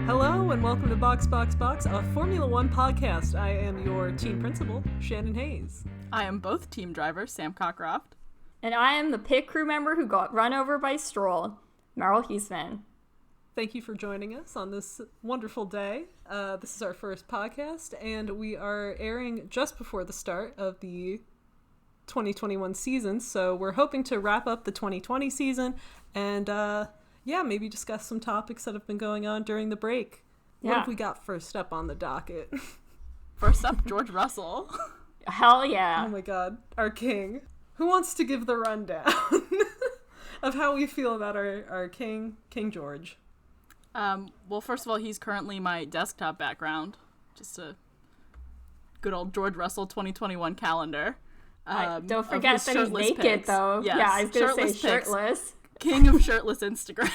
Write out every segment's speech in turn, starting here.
Hello and welcome to Box, a Formula One podcast. I am your team principal, Shannon Hayes. I am both team driver, Sam Cockcroft. And I am the pit crew member who got run over by Stroll, Merel. Thank you for joining us on this wonderful day. This is our first podcast, and we are airing just before the start of the 2021 season, so we're hoping to wrap up the 2020 season and maybe discuss some topics that have been going on during the break. Yeah. What have we got first up on the docket? First up, George Russell. Hell yeah. Oh my god, our king. Who wants to give the rundown of how we feel about our king, King George? Well, first of all, he's currently my desktop background. Just a good old George Russell 2021 calendar. Don't forget that he's naked, pics. though. Yes, yeah, I was going to say shirtless. Pics. King of shirtless Instagram.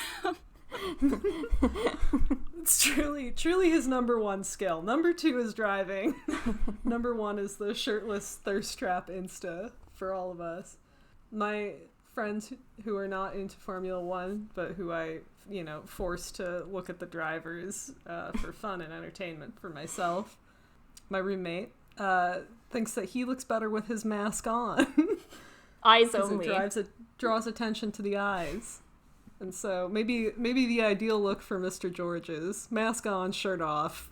It's truly his number one skill. Number two is driving. Number one is the shirtless thirst trap Insta for all of us. My friends who are not into Formula One, but who I, forced to look at the drivers for fun and entertainment for myself. My roommate thinks that he looks better with his mask on. Eyes only. It draws attention to the eyes. And so maybe the ideal look for Mr. George is mask on, shirt off,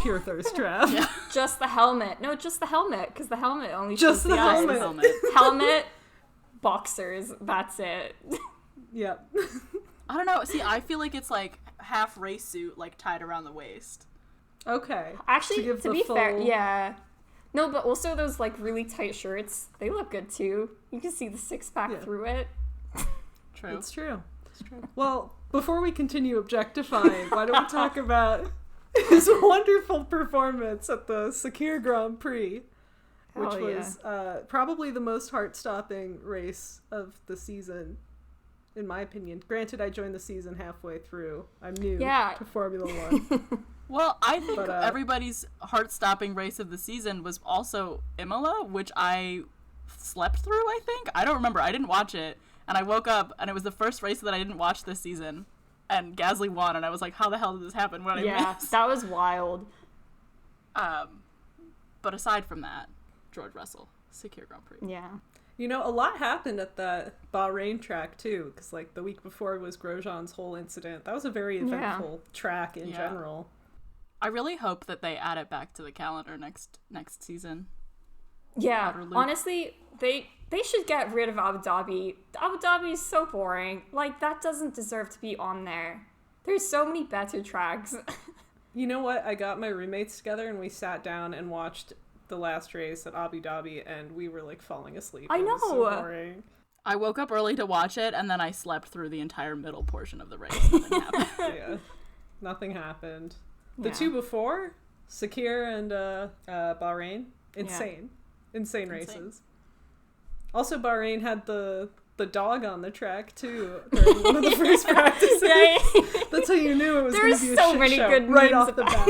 pure thirst trap. Yeah. Just the helmet. No, just the helmet, because the helmet only just shows the eyes. helmet. Helmet, boxers, that's it. Yep. I don't know. See, I feel like it's like half race suit, like tied around the waist. Okay. Actually, to be fair, yeah. No, but also those like really tight shirts, they look good too. You can see the six-pack through it. True. It's true. Well, before we continue objectifying, why don't we talk about his wonderful performance at the Sakir Grand Prix, which was probably the most heart-stopping race of the season, in my opinion. Granted, I joined the season halfway through. I'm new to Formula One. Well, I think everybody's heart-stopping race of the season was also Imola, which I slept through, I think. I don't remember. I didn't watch it. And I woke up, and it was the first race that I didn't watch this season. And Gasly won, and I was like, how the hell did this happen? What did I miss? That was wild. But aside from that, George Russell, Sakir Grand Prix. Yeah. A lot happened at the Bahrain track, too, because, the week before was Grosjean's whole incident. That was a very eventful track in general. I really hope that they add it back to the calendar next season. Yeah, honestly, they should get rid of Abu Dhabi. Abu Dhabi is so boring. That doesn't deserve to be on there. There's so many better tracks. You know what? I got my roommates together and we sat down and watched the last race at Abu Dhabi, and we were falling asleep. I know. It was so boring. I woke up early to watch it, and then I slept through the entire middle portion of the race. Nothing happened. Yeah, nothing happened. The two before, Sakir and Bahrain, insane races. Also, Bahrain had the dog on the track too during one of the first practices. That's how you knew it was going to be a so shit many show good right memes off the bat.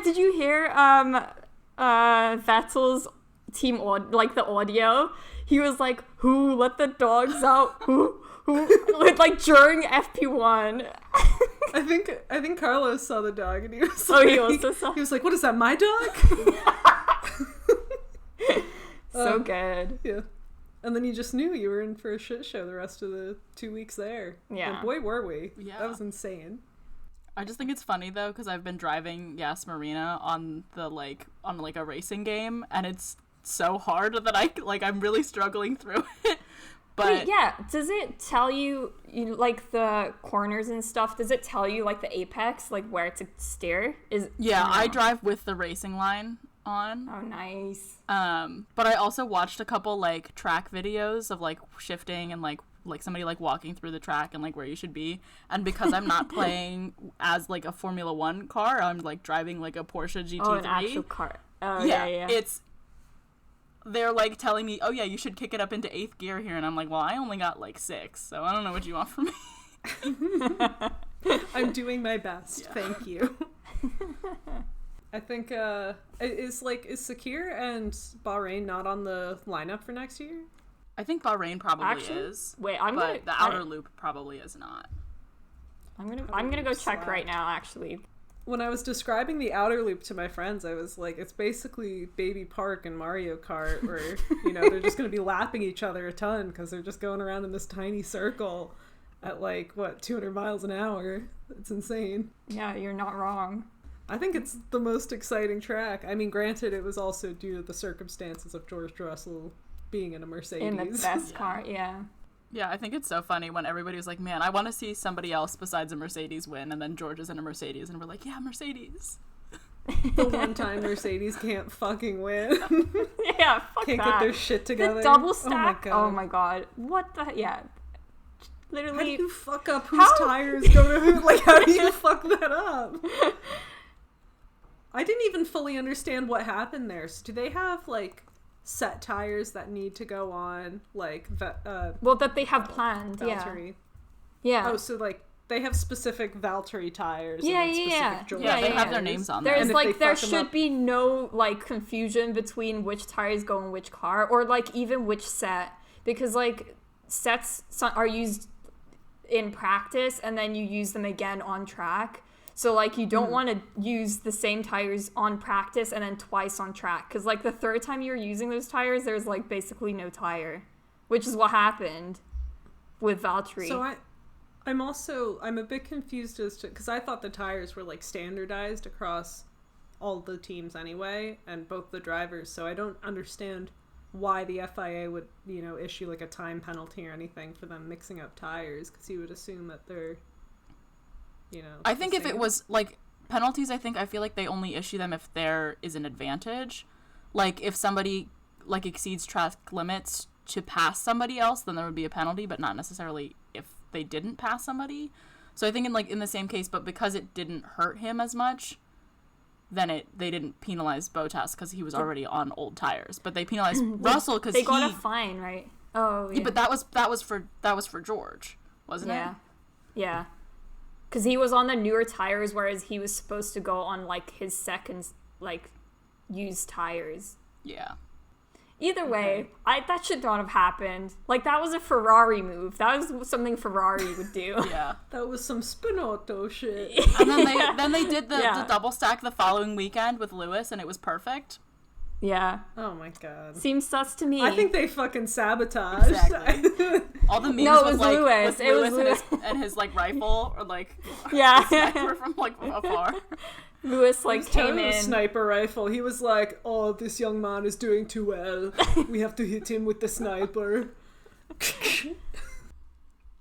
Did you hear Vettel's team the audio? He was like, "Who let the dogs out? Who?" During FP1. I think Carlos saw the dog and he was he also saw. He was like, "What is that? My dog?" So good. Yeah. And then you just knew you were in for a shit show the rest of the 2 weeks there. Yeah. And boy, were we. Yeah. That was insane. I just think it's funny though, because I've been driving Yas Marina on a racing game, and it's so hard that I'm really struggling through it. But wait, does it tell you the corners and stuff? Does it tell you the apex, where to steer? I drive with the racing line on. Oh, nice. But I also watched a couple track videos of shifting and somebody walking through the track and where you should be. And because I'm not playing as a Formula One car, I'm driving a Porsche GT3. Oh, an actual car. Oh yeah. They're telling me, oh yeah, you should kick it up into 8th gear here, and I'm like, well, I only got 6, so I don't know what you want from me. I'm doing my best. Yeah. Thank you. I think is Sakir and Bahrain not on the lineup for next year? I think Bahrain probably is. Wait, the outer loop probably is not. I'm gonna go check right now. Actually, when I was describing the outer loop to my friends, I was like, it's basically Baby Park and Mario Kart, where they're just gonna be lapping each other a ton because they're just going around in this tiny circle at 200 miles an hour. It's insane. Yeah, you're not wrong. I think it's the most exciting track. I mean, granted, it was also due to the circumstances of George Russell being in a Mercedes. In the best car, yeah. Yeah, I think it's so funny when everybody was like, man, I want to see somebody else besides a Mercedes win, and then George is in a Mercedes, and we're like, yeah, Mercedes. The one time Mercedes can't fucking win. Yeah, fuck can't that. Get their shit together. The double stack? Oh my god. What the... Yeah. Literally... How do you fuck up whose tires go to who? How do you fuck that up? I didn't even fully understand what happened there. So do they have, set tires that need to go on, that they have planned, Valtteri? Yeah. Oh, so, they have specific Valtteri tires. Yeah, and yeah. They have their names on there. There's, there should be no, confusion between which tires go in which car, or, even which set. Because, sets are used in practice, and then you use them again on track. So, you don't want to use the same tires on practice and then twice on track. Because, the third time you're using those tires, there's, basically no tire. Which is what happened with Valtteri. So, I'm a bit confused as to... Because I thought the tires were, standardized across all the teams anyway, and both the drivers. So, I don't understand why the FIA would, issue, a time penalty or anything for them mixing up tires. Because you would assume that they're... I think if it was penalties, I feel like they only issue them if there is an advantage. If somebody exceeds track limits to pass somebody else, then there would be a penalty, but not necessarily if they didn't pass somebody. So I think in the same case, but because it didn't hurt him as much, then they didn't penalize Bottas because he was already on old tires, but they penalized Russell because they got a fine, right? Oh, yeah. But that was for George, wasn't it? Yeah. Because he was on the newer tires, whereas he was supposed to go on, his second, used tires. Yeah. Either way, that should not have happened. That was a Ferrari move. That was something Ferrari would do. Yeah. That was some Spinotto shit. And then they did the double stack the following weekend with Lewis, and it was perfect. Yeah. Oh my god. Seems sus to me. I think they fucking sabotaged. Exactly. All the memes was Lewis. With Lewis and his rifle or sniper from afar. Lewis came in sniper rifle. He was like, "Oh, this young man is doing too well. We have to hit him with the sniper."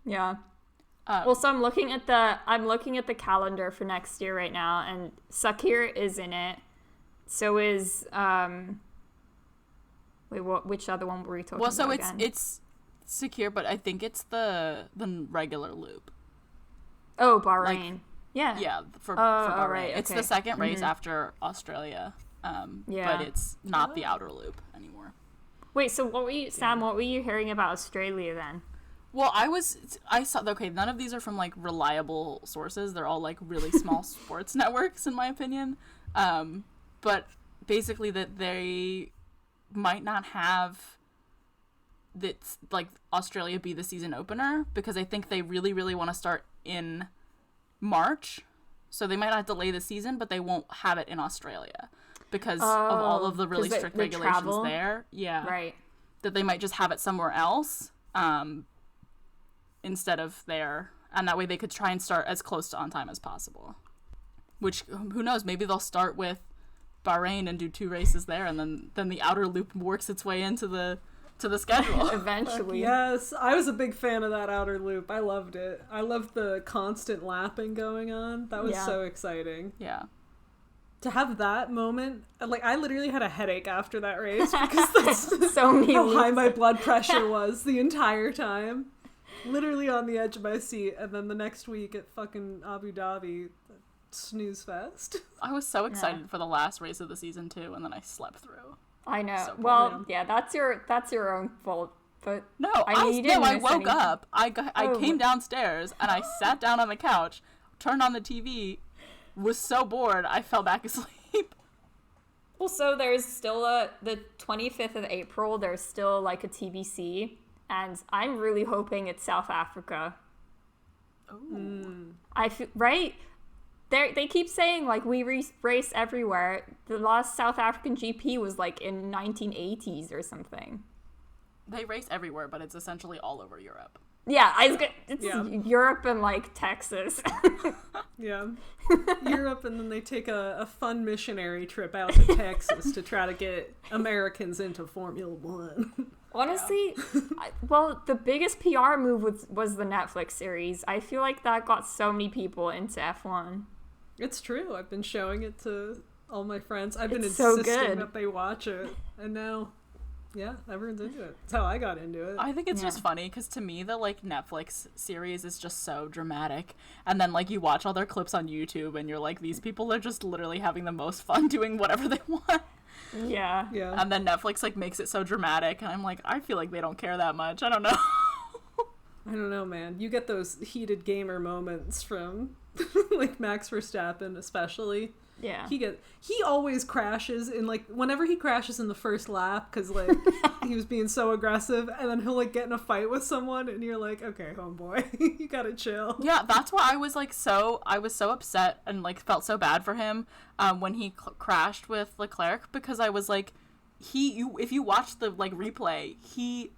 Yeah. So I'm looking at the calendar for next year right now, and Sakir is in it. So is which other one were we talking about? Well, so it's secure, but I think it's the regular loop. Oh, Bahrain. Yeah, for Bahrain. Right, okay. It's the second race after Australia. But it's not the outer loop anymore. Wait, so what were you hearing about Australia then? Well, I saw, okay, none of these are from reliable sources. They're all really small sports networks in my opinion. But basically that they might not have Australia be the season opener because I think they really, really want to start in March. So they might not delay the season, but they won't have it in Australia because of all of the really strict regulations travel there. Yeah. Right. That they might just have it somewhere else instead of there. And that way they could try and start as close to on time as possible. Which, who knows, maybe they'll start with Bahrain and do 2 races there, and then the outer loop works its way into the schedule eventually. Yes, I was a big fan of that outer loop. I loved it. I loved the constant lapping going on. That was so exciting. Yeah. To have that moment, I literally had a headache after that race because that's so many how high my blood pressure was the entire time. Literally on the edge of my seat, and then the next week at fucking Abu Dhabi, snooze fest. I was so excited for the last race of the season too, and then I slept through. I know. So well, yeah, that's your own fault. But no, I woke up. I came downstairs and I sat down on the couch, turned on the TV, was so bored I fell back asleep. Also, there's still the 25th of April, there's still like a TBC, and I'm really hoping it's South Africa. Ooh. I feel, right? They keep saying like we race everywhere. The last South African GP was like in 1980s or something. They race everywhere, but it's essentially all over Europe. Yeah, it's Europe and like Texas. Yeah. Europe, and then they take a fun missionary trip out to Texas to try to get Americans into Formula One. Honestly, well, the biggest PR move was the Netflix series. I feel like that got so many people into F1. It's true. I've been showing it to all my friends. I've been It's so insisting good. that they watch it. And now, yeah, everyone's into it. That's how I got into it. I think it's just funny because to me the like Netflix series is just so dramatic, and then like you watch all their clips on YouTube and you're like, these people are just literally having the most fun doing whatever they want. Yeah. Yeah. And then Netflix like makes it so dramatic, and I'm like, I feel like they don't care that much. I don't know. I don't know, man. You get those heated gamer moments from like Max Verstappen, especially. Yeah. He always crashes in like whenever he crashes in the first lap because like he was being so aggressive, and then he'll like get in a fight with someone, and you're like, okay, homeboy, you gotta chill. Yeah, that's why I was so upset and like felt so bad for him when he crashed with Leclerc, because I was like, if you watch the like replay, he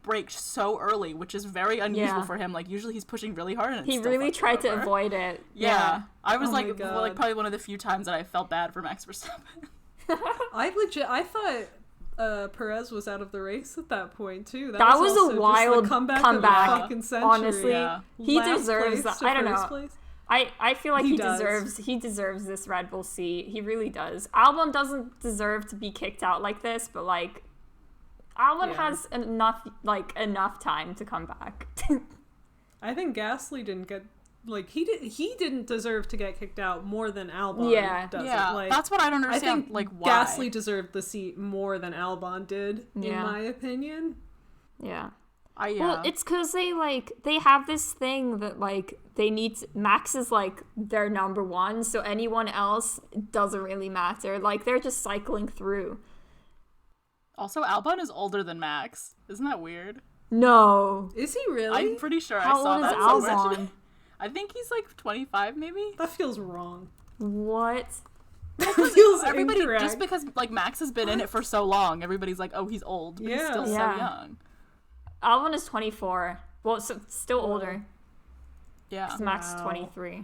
braked so early, which is very unusual for him. Like usually he's pushing really hard, and He really tried to avoid it. Yeah. I was Oh like my God. like probably one of the few times that I felt bad for Max Verstappen. I thought Perez was out of the race at that point too. That was also a wild just the comeback of the comeback, fucking century. honestly. Yeah. He Last deserves place that. to I don't first know. place. I feel like He he deserves this Red Bull seat. He really does. Albon doesn't deserve to be kicked out like this, but like Albon has enough time to come back. I think Gasly didn't get like he didn't deserve to get kicked out more than Albon. Yeah. does. Yeah, Like, that's what I don't I understand. think Like why? Gasly deserved the seat more than Albon did, in Yeah. my opinion. Yeah. Yeah. Well, it's because they have this thing that like Max is like their number one, so anyone else doesn't really matter. Like they're just cycling through. Also, Albon is older than Max. Isn't that weird? No. Is he really? I'm pretty sure How I saw old is that somewhere. Albon? I think he's like 25 maybe. That feels wrong. What? That feels Everybody, incorrect. just because like Max has been in it for so long, everybody's like, oh, he's old, but he's Yeah. still Yeah. so young. Albon is 24. Well, so still older. Yeah. 'Cause Max is Wow. 23.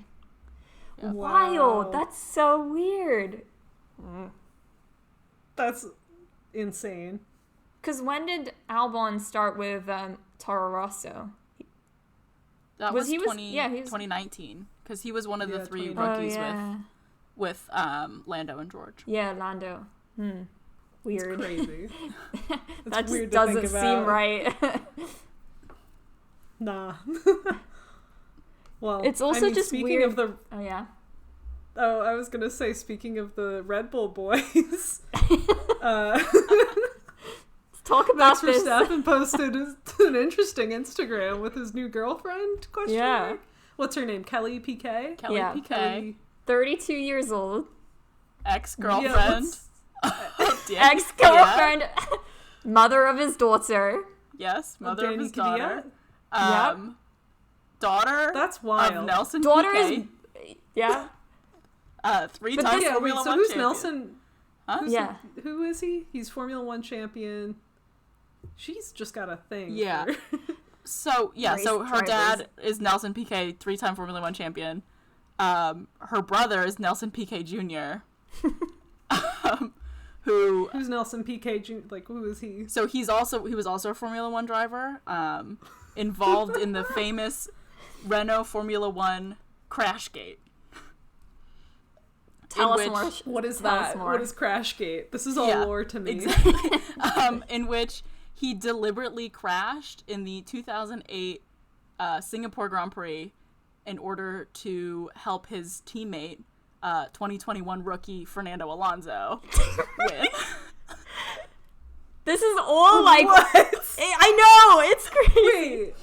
Yeah. Wild. That's so weird. That's insane. Because when did Albon start with Toro Rosso? That Was was, he was- 20, yeah, he was- 2019, because he was one of the Yeah, three 2019. rookies yeah. with Lando and George. Yeah, Lando. Weird. Crazy. That just weird to doesn't think seem about. right. Nah. Well, It's also I mean, just speaking weird. of the Oh, yeah. Oh, I was gonna say, speaking of the Red Bull boys, Talk about Max this. Verstappen posted an interesting Instagram with his new girlfriend, question Yeah. mark? What's her name? Kelly PK? Kelly Yeah. PK, Kelly... 32 years old. ex-girlfriend. Yeah, Ex-girlfriend. Mother of his daughter. Yes, mother of Danny his daughter. Kvyat? Daughter That's wild. of Nelson Daughter Piquet. is... Yeah. Three-time Yeah, wait, Formula so 1 who's champion. Nelson? Huh? Yeah. Who is he? He's Formula 1 champion. She's just got a thing. Yeah. for- So, yeah, Race so her drivers. dad is Nelson Piquet, three-time Formula 1 champion. Her brother is Nelson Piquet Jr., who... Who's Nelson PK? Like, who is he? So he was also a Formula 1 driver, involved in the famous Renault Formula 1 Crashgate. Tell us which- more. What is Tell us that? more. What is Crashgate? This is all Yeah, lore to me. Exactly. In which he deliberately crashed in the 2008 Singapore Grand Prix in order to help his teammate, 2021 rookie Fernando Alonso, win. This is all like... What? I know! It's crazy. Wait,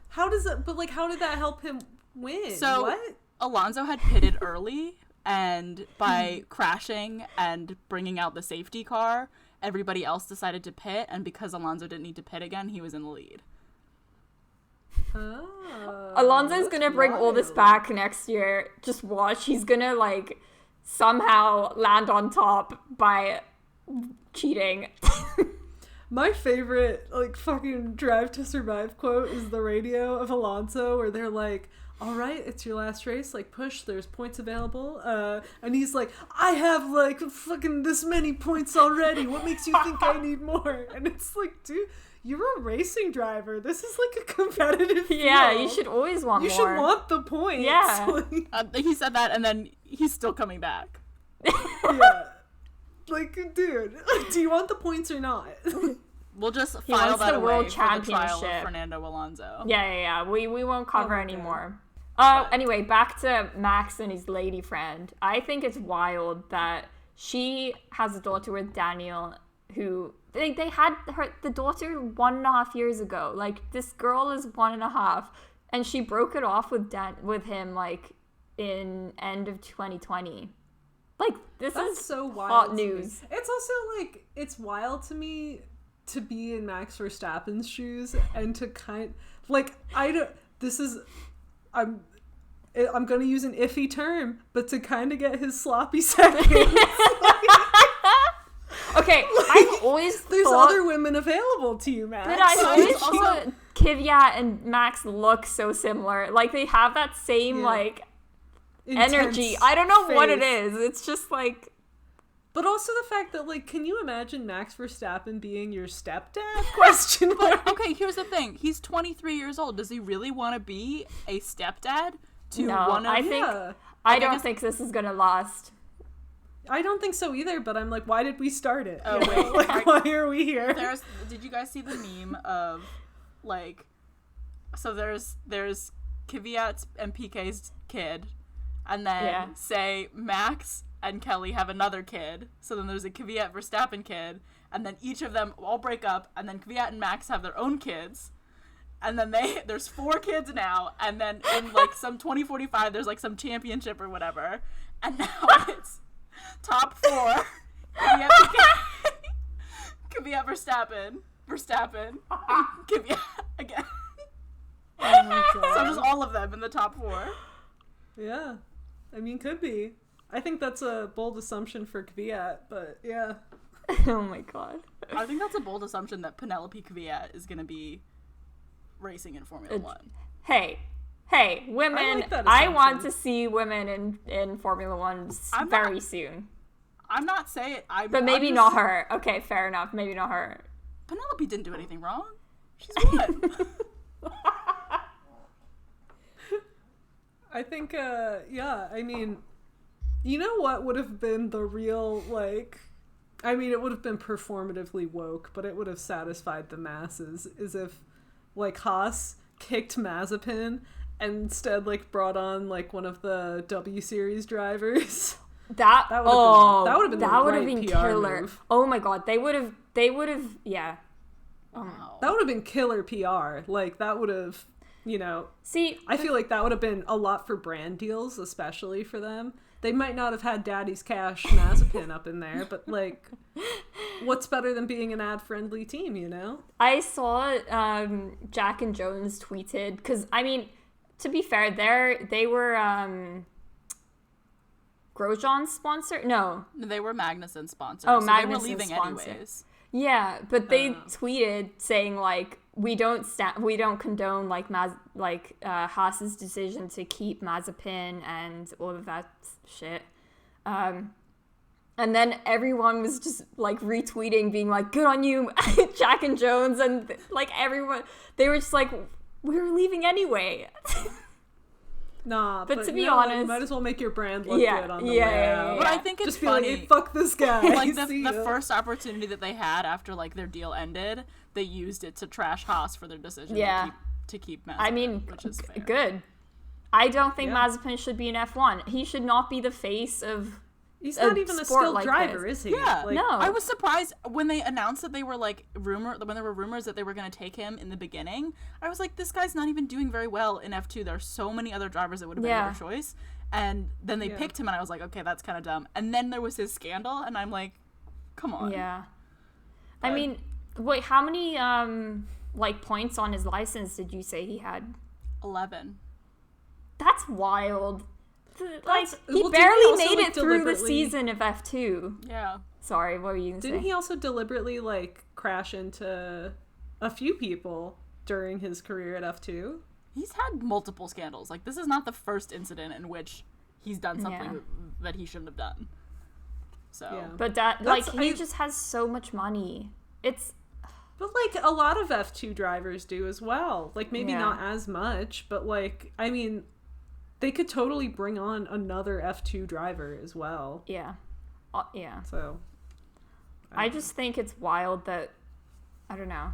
how does it? But like, how did that help him win? So what? Alonso had pitted early, and by crashing and bringing out the safety car, everybody else decided to pit, and because Alonso didn't need to pit again, he was in the lead. Oh, Alonso's gonna bring all this back next year. Just watch. He's gonna, like, somehow land on top by cheating. My favorite, like, fucking Drive to Survive quote is the radio of Alonso where they're like, all right, it's your last race, like, push, there's points available, and he's like, I have, like, fucking this many points already, what makes you think I need more? And it's like, dude, you're a racing driver, this is, like, a competitive field. Yeah, you should always want you more. You should want the points. Yeah. Like, He said that, and then he's still coming back. yeah. Like, dude, do you want the points or not? We'll just He file wants that the away World for the trial Championship. of Fernando Alonso. Yeah. We won't cover Oh my anymore. God. Anyway, back to Max and his lady friend. I think it's wild that she has a daughter with Daniel, who they had the daughter 1.5 years ago. Like, this girl is 1.5, and she broke it off with him, like, in end of 2020. Like, this That's is so wild hot to me. news. It's also, like, it's wild to me to be in Max Verstappen's shoes and to I'm gonna use an iffy term, but to kind of get his sloppy seconds. Okay, I've always There's thought, other women available to you, Max. but I've always Also- thought Kvyat and Max look so similar. Like, they have that same, Yeah. like, Intense energy. I don't know what it face. is. It's just like, But also the fact that, like, can you imagine Max Verstappen being your stepdad? Question mark. But, okay, here's the thing. He's 23 years old. Does he really want to be a stepdad to No, one of... I think Yeah. I I don't guess- think this is gonna last. I don't think so either, but I'm like, why did we start it? Oh, You know? wait. Like, why are we here? Did you guys see the meme of, like... So there's Kvyat and PK's kid, and then, Yeah. say, Max and Kelly have another kid, so then there's a Kvyat Verstappen kid, and then each of them all break up, and then Kvyat and Max have their own kids, and then there's 4 kids now, and then in, like, some 2045, there's, like, some championship or whatever, and now it's top 4, Kvyat Verstappen, Kvyat again. Oh my God. So just all of them in the top 4. Yeah. I mean, could be. I think that's a bold assumption for Kvyat, but yeah. Oh my god. I think that's a bold assumption that Penelope Kvyat is going to be racing in Formula 1. Hey, women! I like that I want assumption. to see women in Formula One very soon. I'm not saying... But maybe not her. Okay, fair enough. Maybe not her. Penelope didn't do anything wrong. She's won. I think, yeah, I mean, you know what would have been the real, like, I mean, it would have been performatively woke, but it would have satisfied the masses, is if, like, Haas kicked Mazepin and instead, like, brought on, like, one of the W Series drivers. That That would would've been that the would have right been PR killer. move. Oh my god, they would have, yeah. Wow. That would have been killer PR. Like, that would have, you know, See, I feel like that would have been a lot for brand deals, especially for them. They might not have had Daddy's Cash Mazepin up in there, but, like, what's better than being an ad-friendly team, you know? I saw Jack and Jones tweeted, because, I mean, to be fair, they were Grosjean's sponsor? No. They were Magnussen sponsors. Oh, so they were Magnussen's leaving sponsor. anyways. Yeah, but they tweeted saying, like, we don't condone, like, Haas's decision to keep Mazepin and all of that shit. And then everyone was just, like, retweeting, being like, good on you, Jack and Jones, and, like, everyone, they were just like, we were leaving anyway. Nah, But to you be know what? you honest- might as well make your brand look Yeah, good on the yeah, way yeah, out. yeah. But I think it's Just be funny. like, hey, fuck this guy. Like, See the ya. first opportunity that they had after, like, their deal ended, they used it to trash Haas for their decision Yeah. to keep Mazepin, I mean, which is fair. good. I don't think Yeah. Mazepin should be an F1. He should not be the face of... He's a not even a sport skilled like driver, this. is he? Yeah, Like, No. I was surprised when they announced that they were when there were rumors that they were going to take him in the beginning. I was like, this guy's not even doing very well in F2. There are so many other drivers that would have been Yeah. a better choice. And then they picked him, and I was like, okay, that's kind of dumb. And then there was his scandal, and I'm like, come on. Yeah. But, I mean, wait, how many like points on his license did you say he had? 11. That's wild. Like, he well, barely didn't he also, made like, it through the deliberately- season of F2. Yeah. Sorry, what were you gonna say? Didn't he also deliberately, like, crash into a few people during his career at F2? He's had multiple scandals. Like, this is not the first incident in which he's done something Yeah. that he shouldn't have done. So. Yeah. But that, That's- like, he just has so much money. It's... But, like, a lot of F2 drivers do as well. Like, maybe Yeah. not as much, but, like, I mean, they could totally bring on another F2 driver as well. Yeah. Yeah. So... I just think it's wild that... I don't know.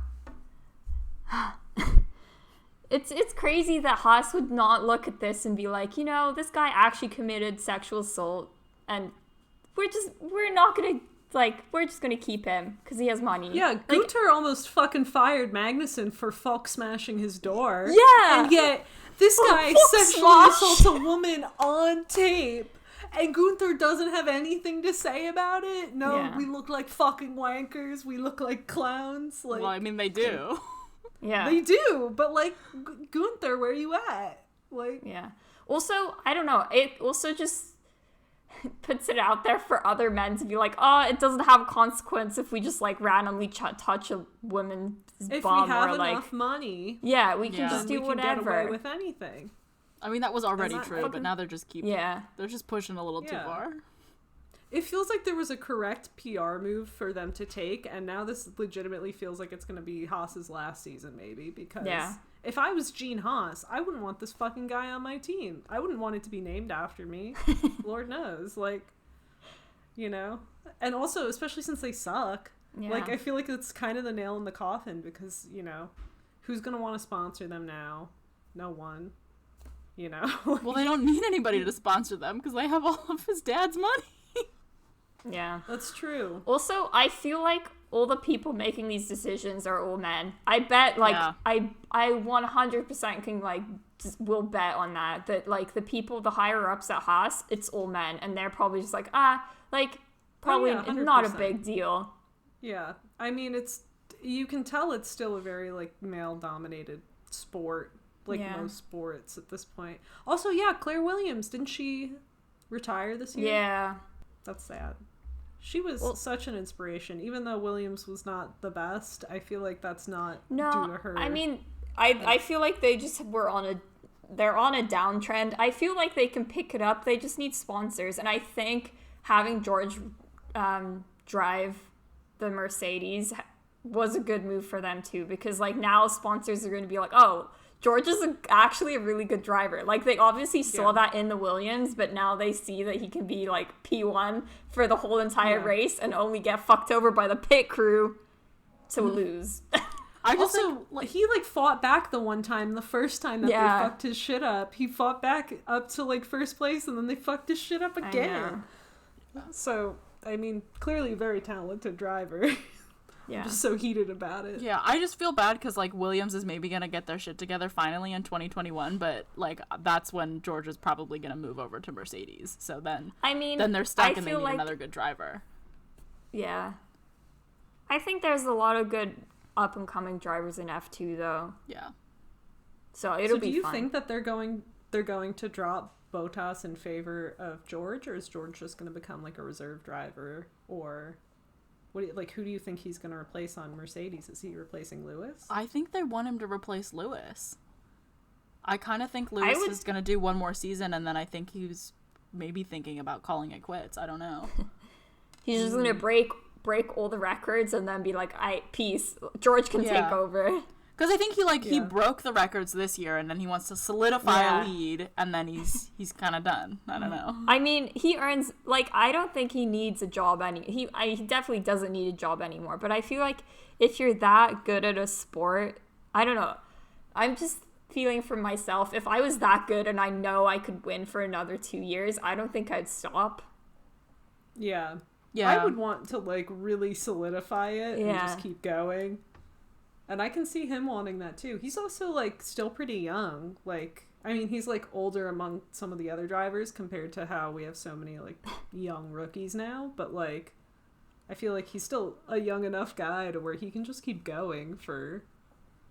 It's crazy that Haas would not look at this and be like, you know, this guy actually committed sexual assault, and we're just gonna keep him because he has money. Yeah, Like, Gunter almost fucking fired Magnussen for fuck smashing his door. Yeah! And yet, this guy fuck sexually smash. assaults a woman on tape. And Gunther doesn't have anything to say about it. No, Yeah. we look like fucking wankers. We look like clowns. Like, Well, I mean, they do. yeah. they do, but like, Gunther, where you at? Like, Yeah. Also, I don't know. It also just puts it out there for other men to be like, oh, it doesn't have a consequence if we just like randomly touch a woman's if bum we have or like, enough money, yeah, we can Yeah. just then do we can get away whatever. with anything. I mean, that was already that true, but fucking- now they're just they're just pushing a little too Yeah. far. It feels like there was a correct PR move for them to take, and now this legitimately feels like it's going to be Haas's last season, maybe, because Yeah. if I was Gene Haas, I wouldn't want this fucking guy on my team. I wouldn't want it to be named after me. Lord knows. Like, you know? And also, especially since they suck, Yeah. like, I feel like it's kind of the nail in the coffin, because, you know, who's going to want to sponsor them now? No one. You know? Well, they don't need anybody to sponsor them because they have all of his dad's money. Yeah. That's true. Also, I feel like all the people making these decisions are all men. I bet, like, Yeah. I 100% can, like, will bet on that like, the people, the higher-ups at Haas, it's all men, and they're probably just like, probably yeah, not a 100%. big deal. Yeah, I mean, you can tell it's still a very, like, male-dominated sport, like Yeah. most sports at this point. Also, yeah, Claire Williams, didn't she retire this year? Yeah. That's sad. She was such an inspiration, even though Williams was not the best. I feel like that's not due No, to her. I mean, I feel like they just they're on a downtrend. I feel like they can pick it up. They just need sponsors, and I think having George drive the Mercedes was a good move for them too, because like now sponsors are going to be like, oh, George is actually a really good driver. Like, they obviously saw that in the Williams, but now they see that he can be like P1 for the whole entire race and only get fucked over by the pit crew to lose. I just also, he, like, fought back the one time, the first time that they fucked his shit up. He fought back up to, like, first place, and then they fucked his shit up again. So, I mean, clearly a very talented driver. Yeah. Just so heated about it. Yeah, I just feel bad because, like, Williams is maybe going to get their shit together finally in 2021, but, like, that's when George is probably going to move over to Mercedes. So then, they're stuck and they need another good driver. Yeah. I think there's a lot of good up-and-coming drivers in F2, though. Yeah. So it'll do be you fun. think that they're going to drop Bottas in favor of George, or is George just going to become, like, a reserve driver? Or... who do you think he's going to replace on Mercedes? Is he replacing Lewis? I think they want him to replace Lewis. I kind of think Lewis is going to do one more season, and then I think he's maybe thinking about calling it quits. I don't know. He's just going to break all the records and then be like, peace. George can take over. Because I think he broke the records this year, and then he wants to solidify a lead, and then he's kind of done. I don't know. I mean, he earns, like, I don't think he needs a job he definitely doesn't need a job anymore, but I feel like if you're that good at a sport, I don't know. I'm just feeling for myself, if I was that good and I know I could win for another 2 years, I don't think I'd stop. Yeah. Yeah. I would want to, like, really solidify it and Yeah. just keep going. And I can see him wanting that, too. He's also, like, still pretty young. Like, I mean, he's like older among some of the other drivers compared to how we have so many like young rookies now, but like I feel like he's still a young enough guy to where he can just keep going for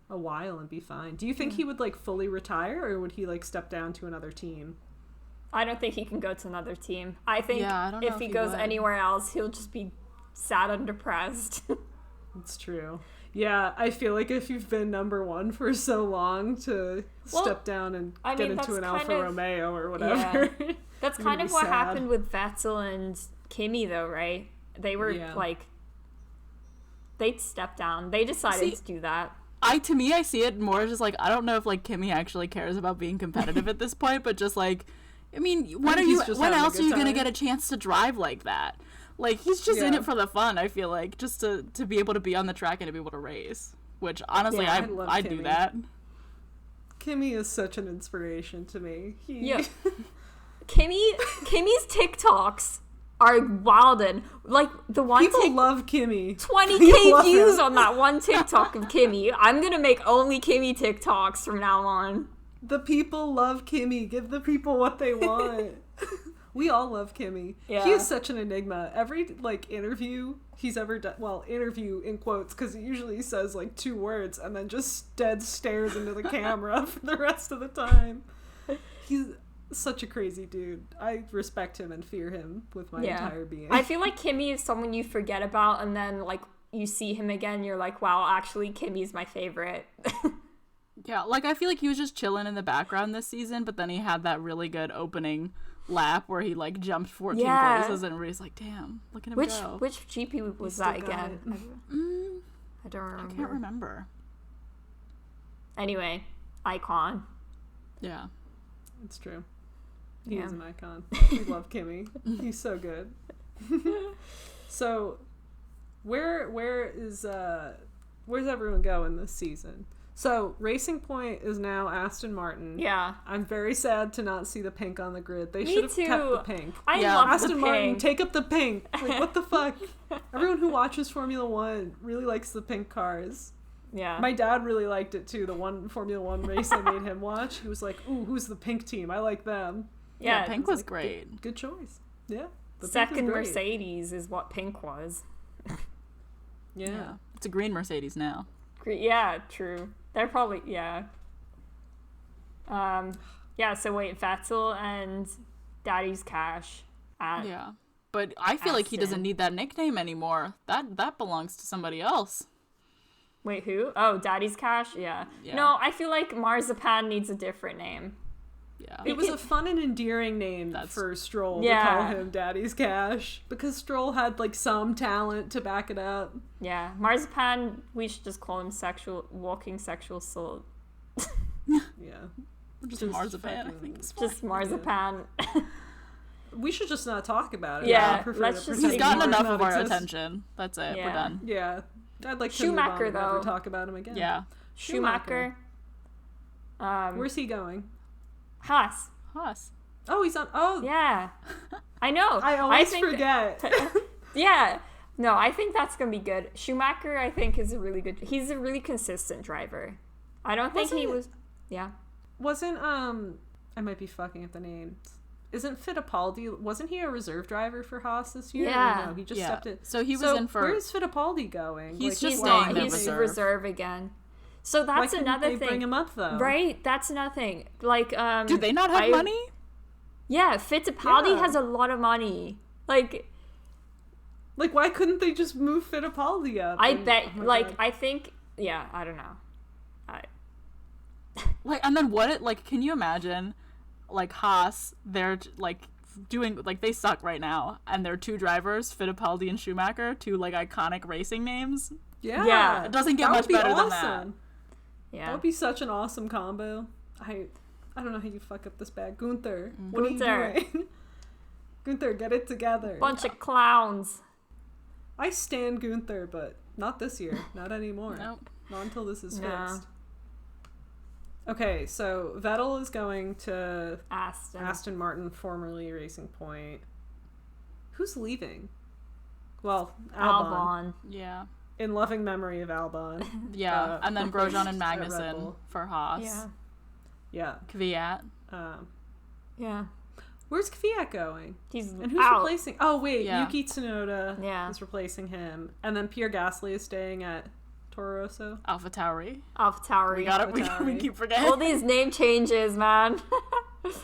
a while and be fine. Do you think he would like fully retire, or would he like step down to another team? I don't think he can go to another team. I think I don't know if he goes anywhere else, he'll just be sad and depressed. It's true. Yeah, I feel like if you've been number one for so long to step down and get into an Alfa Romeo or whatever. Yeah. That's kind of what happened with Vettel and Kimi, though, right? They were like, they stepped down. They decided to do that. To me, I see it more as just like, I don't know if like Kimi actually cares about being competitive at this point, but just like, I mean, when else are you going to get a chance to drive like that? Like, he's just in it for the fun, I feel like, just to be able to be on the track and to be able to race. Which, honestly, I'd do that. Kimi is such an inspiration to me. Kimmy's TikToks are wildin'. Like, the one people love Kimi. 20K views on that one TikTok of Kimi. I'm gonna make only Kimi TikToks from now on. The people love Kimi. Give the people what they want. We all love Kimi. Yeah. He is such an enigma. Every, like, interview he's ever done, well, interview in quotes, because he usually says, like, 2 words and then just dead stares into the camera for the rest of the time. He's such a crazy dude. I respect him and fear him with my entire being. I feel like Kimi is someone you forget about, and then, like, you see him again, you're like, wow, actually, Kimi's my favorite. Yeah, like, I feel like he was just chilling in the background this season, but then he had that really good opening lap where he like jumped 14 places and everybody's like, damn, look at him go. Which GP was that again? I don't remember. I can't remember. Anyway, icon. Yeah. It's true. He is an icon. We love Kimi. He's so good. So where's everyone going this season? So, Racing Point is now Aston Martin. Yeah. I'm very sad to not see the pink on the grid. They should have kept the pink. I love Aston the pink. Martin, take up the pink. Like, what the fuck? Everyone who watches Formula One really likes the pink cars. Yeah. My dad really liked it, too. The one Formula One race I made him watch. He was like, ooh, who's the pink team? I like them. Yeah, pink was like, great. Good choice. Yeah. Second Mercedes is what pink was. Yeah. It's a green Mercedes now. Yeah, true. They're probably, so wait, Vettel and Daddy's Cash at but I feel like he doesn't need that nickname anymore. That belongs to somebody else. Wait, who? Oh, Daddy's Cash? Yeah. No, I feel like Marzipan needs a different name. Yeah. It was a fun and endearing name for Stroll to call him Daddy's Cash, because Stroll had like some talent to back it up. Yeah, Marzipan, we should just call him walking sexual assault. Yeah. Just Marzipan, I think. Just Marzipan. Yeah. We should just not talk about it. Yeah, he's gotten enough of our attention. That's it. Yeah. We're done. Yeah. I'd like to Schumacher, move on and never talk about him again. Yeah. Schumacher. Where's he going? Haas. Oh, he's on. Oh, yeah. I know. I always forget. Yeah. No, I think that's gonna be good. Schumacher, I think, is he's a really consistent driver. I don't think he was. Yeah. Wasn't I might be fucking up the names. Isn't Fittipaldi? Wasn't he a reserve driver for Haas this year? Yeah. No, he just stepped in. So he was in for. Where's Fittipaldi going? He's He's staying in He's reserve. reserve again. So that's another thing. They bring him up though, right? That's another thing. Like, do they not have money? Yeah, Fittipaldi has a lot of money. Like, why couldn't they just move Fittipaldi up? I bet. I think. Yeah, I don't know. And then can you imagine, like, Haas, they're, like, doing, like, they suck right now, and they're 2 drivers, Fittipaldi and Schumacher, 2, like, iconic racing names? Yeah. It doesn't get much better than that. Yeah. That would be such an awesome combo. I don't know how you fuck up this bad. Gunther, what are you doing? Gunther, get it together. Bunch of clowns. I stand Gunther, but not this year. Not anymore. Nope. Not until this is fixed. Okay, so Vettel is going to Aston Martin, formerly Racing Point. Who's leaving? Well, Albon. Yeah. In loving memory of Albon. Yeah, and then Grosjean and Magnussen for Haas. Yeah. Yeah. Kvyat. Yeah. Where's Kvyat going? He's And who's out. replacing? Oh wait, Yeah. Yuki Tsunoda Yeah. is replacing him, and then Pierre Gasly is staying at Toro Rosso. AlphaTauri. AlphaTauri. We got it. We AlphaTauri. keep forgetting. All these name changes, man.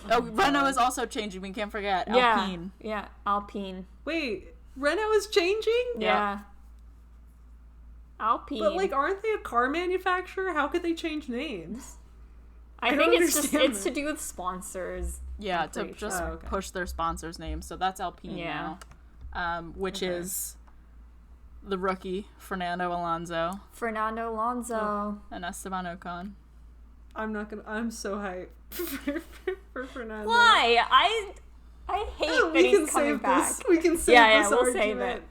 Oh, Renault is also changing. We can't forget Alpine. Yeah, Alpine. Wait, Renault is changing? Yeah. Alpine. But like, aren't they a car manufacturer? How could they change names? I don't think it's understand to that. do with sponsors. Yeah, I'm to pretty just sure. Oh, okay. push their sponsors' names. So that's Alpine Yeah. now, which Okay. is the rookie Fernando Alonso Fernando Alonso. and Esteban Ocon. I'm so hyped for Fernando. Why? I hate that We he's can coming save back. this. We can save Yeah, this we'll save argument.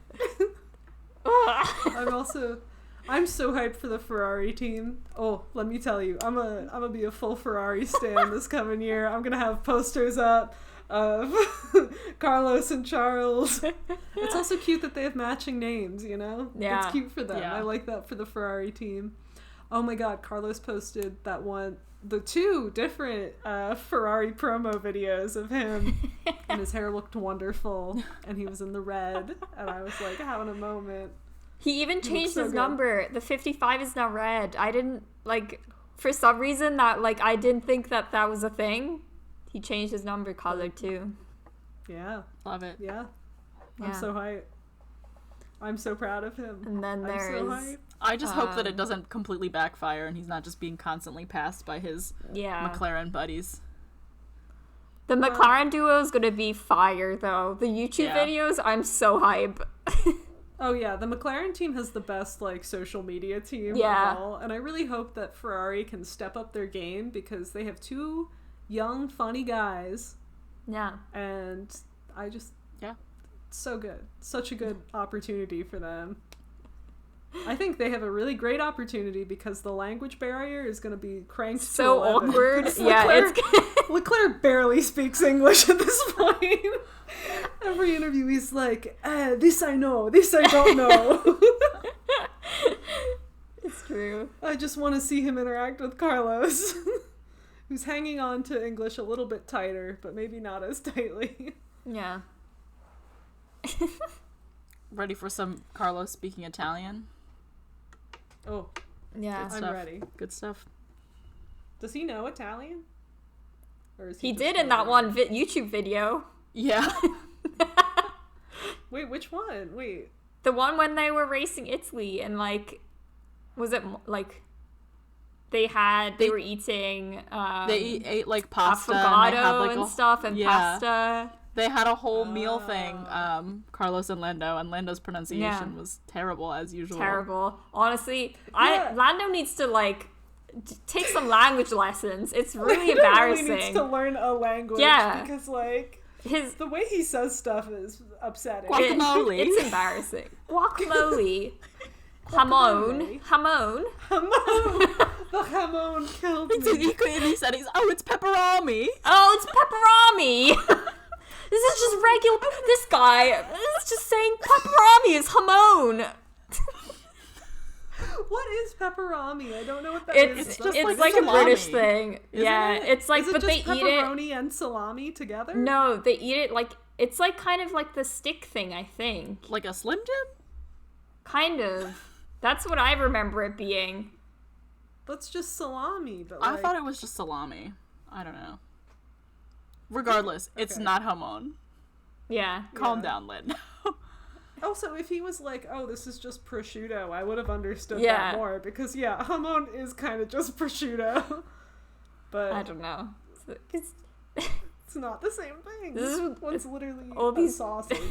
I'm so hyped for the Ferrari team. Oh, let me tell you, I'm gonna be a full Ferrari stan this coming year. I'm gonna have posters up of Carlos and Charles. It's also cute that they have matching names, you know? Yeah. It's cute for them. Yeah. I like that for the Ferrari team. Oh my god, Carlos posted the two different Ferrari promo videos of him, and his hair looked wonderful, and he was in the red, and I was like having a moment. He even looks changed so his good. number. The 55 is now red. I didn't, for some reason I didn't think that was a thing. He changed his number color too. Yeah, Love it. yeah. I'm Yeah. so hyped. I'm so proud of him. And then I'm so there's, hyped. I just hope that it doesn't completely backfire and he's not just being constantly passed by his yeah. McLaren buddies. The McLaren duo is going to be fire though. The YouTube Yeah. videos, I'm so hype. Oh yeah, the McLaren team has the best social media team Yeah. of all, and I really hope that Ferrari can step up their game because they have two young, funny guys, Yeah. and I just Yeah. so good, such a good opportunity for them. I think they have a really great opportunity because the language barrier is going to be cranked So to 11. awkward. Because Yeah, Leclerc barely speaks English at this point. Every interview he's like, this I know, this I don't know. it's true. I just want to see him interact with Carlos, who's hanging on to English a little bit tighter, but maybe not as tightly. Yeah. Ready for some Carlos speaking Italian? Oh, Yeah. I'm Stuff. ready. Good stuff. Does he know Italian? Or is He just did in that wondering? one YouTube video. Yeah. Wait, which one? Wait. The one when they were racing Italy and was it they were eating They ate like pasta and they had affogato like and stuff and yeah. pasta. They had a whole meal thing, Carlos and Lando, and Lando's pronunciation Yeah. was terrible as usual. Terrible. Honestly, Yeah. Lando needs to take some language lessons. It's really He embarrassing. needs to learn a language. Yeah. Because His the way he says stuff is upsetting. Guacamole. It's embarrassing. Guacamole. Hamon. Hamon. Hamon. The hamon killed me. He said, it's pepperoni. Oh, it's pepperoni. This is just regular. This guy is just saying pepperoni is hamon. What is pepperami? I don't know what that is. It's just it's like like a salami. British thing. Yeah, Isn't it? it's like, Is it but just they eat it. pepperoni and salami together? No, they eat it it's kind of like the stick thing. I think Like a Slim Jim? kind of. That's what I remember it being. That's just salami. But I thought it was just salami. I don't know. Regardless, it's Okay. not hamon. Yeah. Calm Yeah. down, Lynn. Also, if he was like, "Oh, this is just prosciutto," I would have understood Yeah. that more because hamon is kind of just prosciutto. But I don't know. It's, it's not the same thing. This is- One's literally all a these- sausage.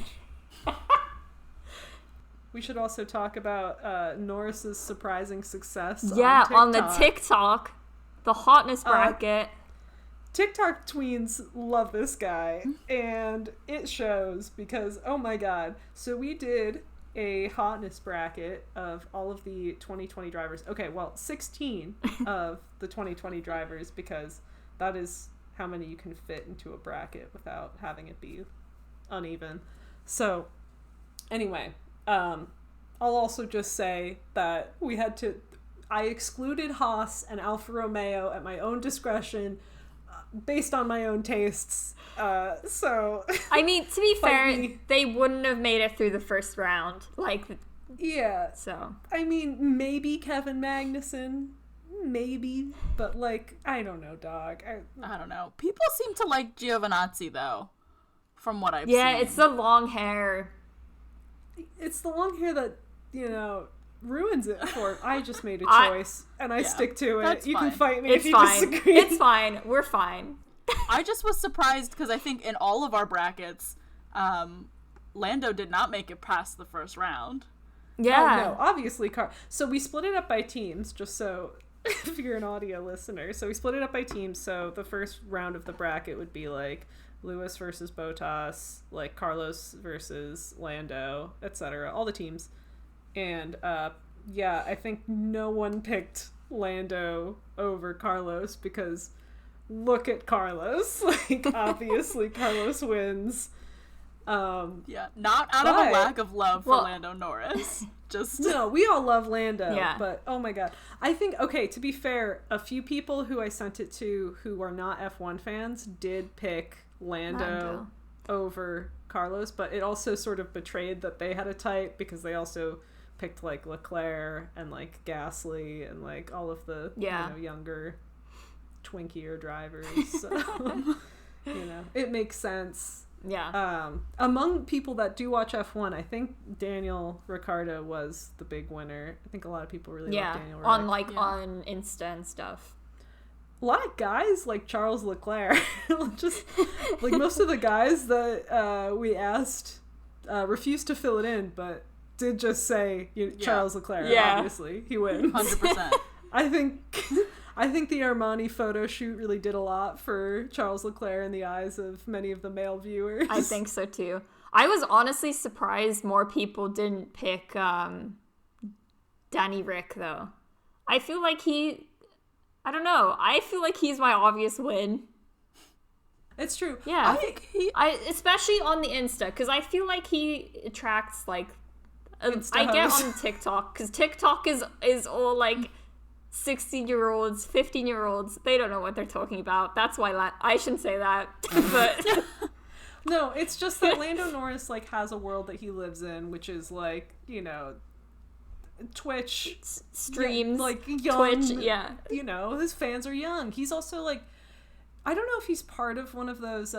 We should also talk about Norris's surprising success. yeah, on the TikTok. TikTok, the hotness bracket. TikTok tweens love this guy, and it shows because, oh my god. So we did a hotness bracket of all of the 2020 drivers. Okay, well, 16 of the 2020 drivers because that is how many you can fit into a bracket without having it be uneven. So, anyway, I'll also just say that I excluded Haas and Alfa Romeo at my own discretion based on my own tastes. So I mean, to be fair, me. they wouldn't have made it through the first round. Like, yeah. so. I mean, maybe Kevin Magnussen. Maybe. But, like, I don't know, dog. I don't know. People seem to like Giovinazzi, though, from what I've seen. Yeah, it's the long hair. It's the long hair that, ruins it for. I just made a choice, and I stick to it. That's you fine. can fight me It's if you fine. disagree. It's fine. We're fine. I just was surprised because I think in all of our brackets, Lando did not make it past the first round. Yeah. Oh, no, obviously so we split it up by teams, just so if you're an audio listener. So we split it up by teams, so the first round of the bracket would be like Lewis versus Bottas, like Carlos versus Lando, etc. All the teams. And I think no one picked Lando over Carlos because look at Carlos. Like, obviously Carlos wins. Not out of a lack of love for Lando Norris. Just no, we all love Lando. Yeah. But oh my god, I think to be fair, a few people who I sent it to who are not F1 fans did pick Lando over Carlos, but it also sort of betrayed that they had a type because they also picked like Leclerc and like Gasly and like all of the younger twinkier drivers. So it makes sense. Yeah. Among people that do watch F1, I think Daniel Ricciardo was the big winner. I think a lot of people really love Daniel Ricciardo. On Insta and stuff. A lot of guys like Charles Leclerc, just like most of the guys that we asked refused to fill it in, but did just say Charles Leclerc. Yeah. Obviously, he wins. 100%. I think the Armani photo shoot really did a lot for Charles Leclerc in the eyes of many of the male viewers. I think so too. I was honestly surprised more people didn't pick Danny Rick though. I feel like I don't know. I feel like he's my obvious win. It's true. Yeah. I think especially on the Insta, because I feel like he attracts like I get on TikTok, because TikTok is all like 16-year-olds, 15-year-olds. They don't know what they're talking about. That's why I shouldn't say that. But no, it's just that Lando Norris like has a world that he lives in, which is like Twitch streams, like young. Twitch, yeah. His fans are young. He's also like, I don't know if he's part of one of those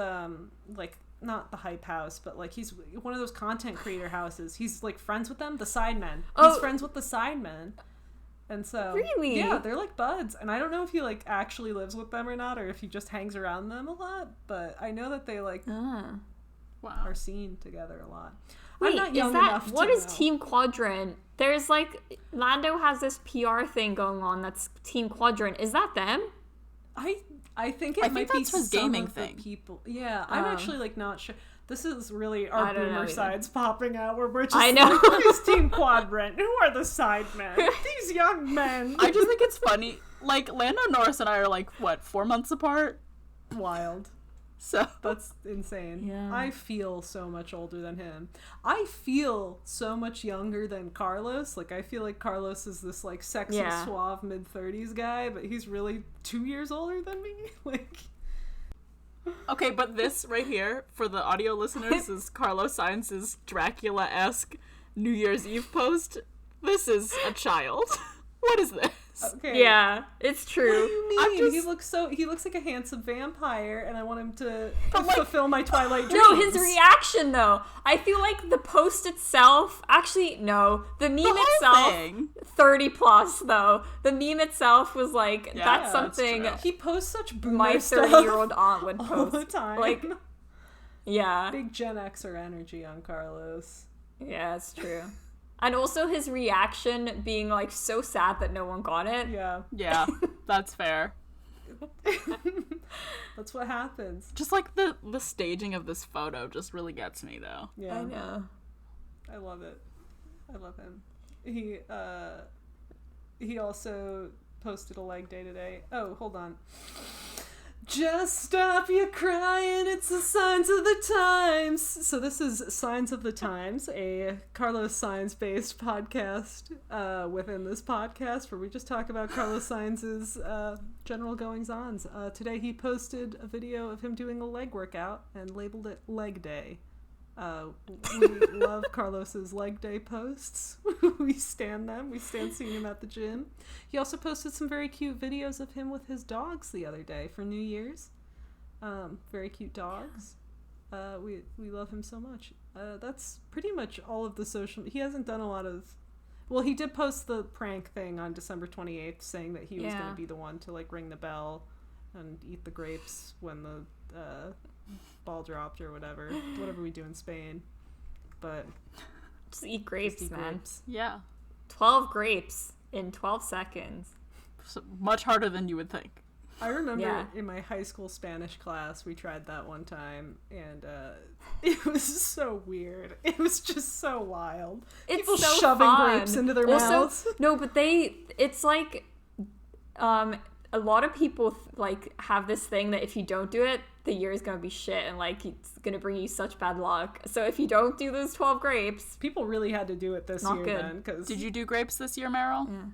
like not the Hype House, but like he's one of those content creator houses. He's like friends with them, the Sidemen. He's friends with the Sidemen. And so really, yeah, they're like buds. And I don't know if he like actually lives with them or not, or if he just hangs around them a lot. But I know that they like are seen together a lot. Wait, I'm not young enough what to is know. Team Quadrant? There's like Lando has this PR thing going on that's Team Quadrant. Is that them? I think it might be that's his some gaming of the thing. people. Yeah, I'm actually like not sure. This is really our I don't know boomer either. sides popping out where we're just I know. like, what is Team Quadrant? Who are the Sidemen? These young men. I just think it's funny. Like, Lando Norris and I are like, what, 4 months apart? Wild. So That's insane. Yeah. I feel so much older than him. I feel so much younger than Carlos. Like, I feel like Carlos is this, like, sexy, suave mid-30s guy, but he's really 2 years older than me. Like... Okay, but this right here, for the audio listeners, is Carlos Sainz's Dracula-esque New Year's Eve post. This is a child. What is this? Okay. Yeah, it's true. What do you mean? He looks like a handsome vampire, and I want him to fulfill my Twilight dreams. No, his reaction though. I feel like the post itself. Actually, no. The meme itself. Thing. 30 plus though. The meme itself was like Yeah, that's that's something true. He posts such boomer my stuff 30-year-old aunt would all post the time. Like, yeah, big Gen Xer energy on Carlos. yeah, it's true. And also his reaction being like so sad that no one got it. Yeah, Yeah, that's fair. that's what happens. Just like the staging of this photo just really gets me though. Yeah, I know. I love it. I love him. He also posted a leg day today. Oh, hold on. Just stop your crying, it's the signs of the times. So this is Signs of the Times, a Carlos Sainz-based podcast within this podcast where we just talk about Carlos Sainz's general goings-ons. Today he posted a video of him doing a leg workout and labeled it Leg Day. We love Carlos's leg day posts. We stand them. We stand seeing him at the gym. He also posted some very cute videos of him with his dogs the other day for New Year's. Very cute dogs. We love him so much. That's pretty much all of the social. He hasn't done a lot of. Well, he did post the prank thing on December 28th, saying that he was going to be the one to like ring the bell and eat the grapes when the ball dropped or whatever we do in Spain. But just eat grapes, man. Grapes. Yeah, 12 grapes in 12 seconds. So much harder than you would think. I remember in my high school Spanish class we tried that one time, and it was so weird. It was just so wild. It's people so shoving fun. grapes into their mouths. No, but it's like a lot of people like have this thing that if you don't do it, the year is gonna be shit, and like it's gonna bring you such bad luck. So if you don't do those 12 grapes, people really had to do it this year. Good. Then, cause did you do grapes this year, Merel? Yeah.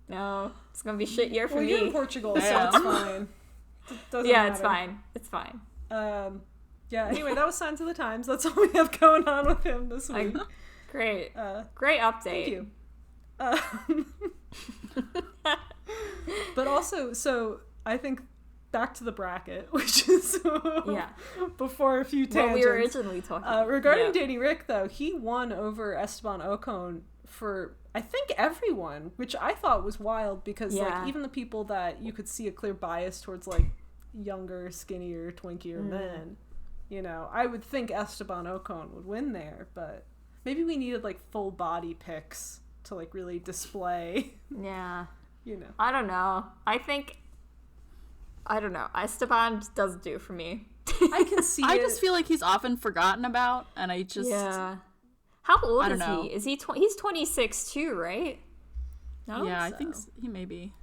No, it's gonna be shit year for me. You're in Portugal, so it's fine. It's fine. It's fine. Yeah. Anyway, that was Signs of the Times. That's all we have going on with him this week. Great. Great update. Thank you. But also, so I think back to the bracket, which is before a few tangents. What we were originally talking about. Regarding Danny Rick, though, he won over Esteban Ocon for, I think, everyone, which I thought was wild because like even the people that you could see a clear bias towards like younger, skinnier, twinkier men, you know, I would think Esteban Ocon would win there, but maybe we needed like full body pics to like really display. Yeah. You know. I don't know. Esteban doesn't do it for me. I can see I just feel like he's often forgotten about, and I just... Yeah. How old is know. he? Is he he's 26 too, right? I think he may be.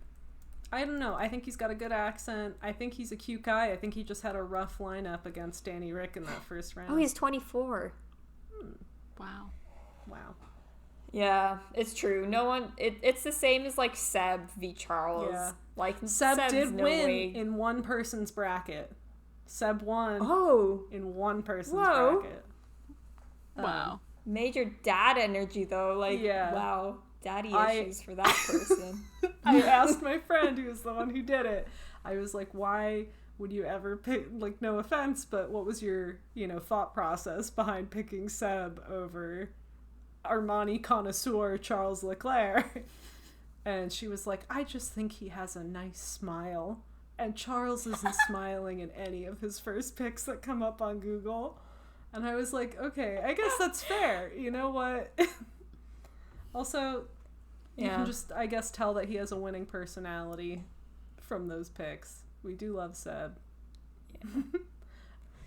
I don't know. I think he's got a good accent. I think he's a cute guy. I think he just had a rough lineup against Danny Rick in that first round. Oh, he's 24. Wow. Yeah, it's true. No one. It's the same as like Seb v Charles. Yeah. Like Seb did win in one person's bracket. Seb won. In one person's bracket. Wow. Major dad energy though. Like wow, daddy issues for that person. I asked my friend who was the one who did it. I was like, why would you ever pick? Like, no offense, but what was your thought process behind picking Seb over Armani connoisseur Charles Leclerc? And she was like, I just think he has a nice smile, and Charles isn't smiling in any of his first picks that come up on Google. And I was like, okay, I guess that's fair. You know what? Also, you can just, I guess, tell that he has a winning personality from those picks. We do love Seb. Yeah.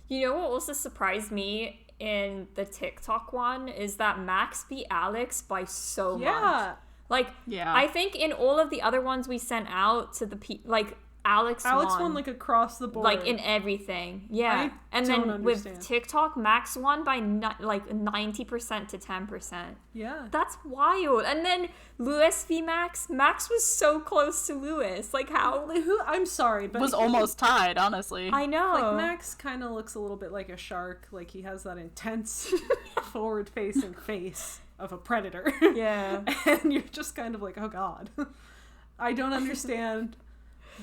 You know what also surprised me in the TikTok one is that Max beat Alex by so much. Like, I think in all of the other ones we sent out to the Alex won like across the board, like in everything. And then with TikTok, Max won by 90% to 10%. Yeah, that's wild. And then Lewis v Max was so close to Lewis. Like how? I'm sorry, but was almost tied. Honestly, I know. Like Max kind of looks a little bit like a shark. Like he has that intense forward-facing face of a predator. Yeah, and you're just kind of like, oh god, I don't understand.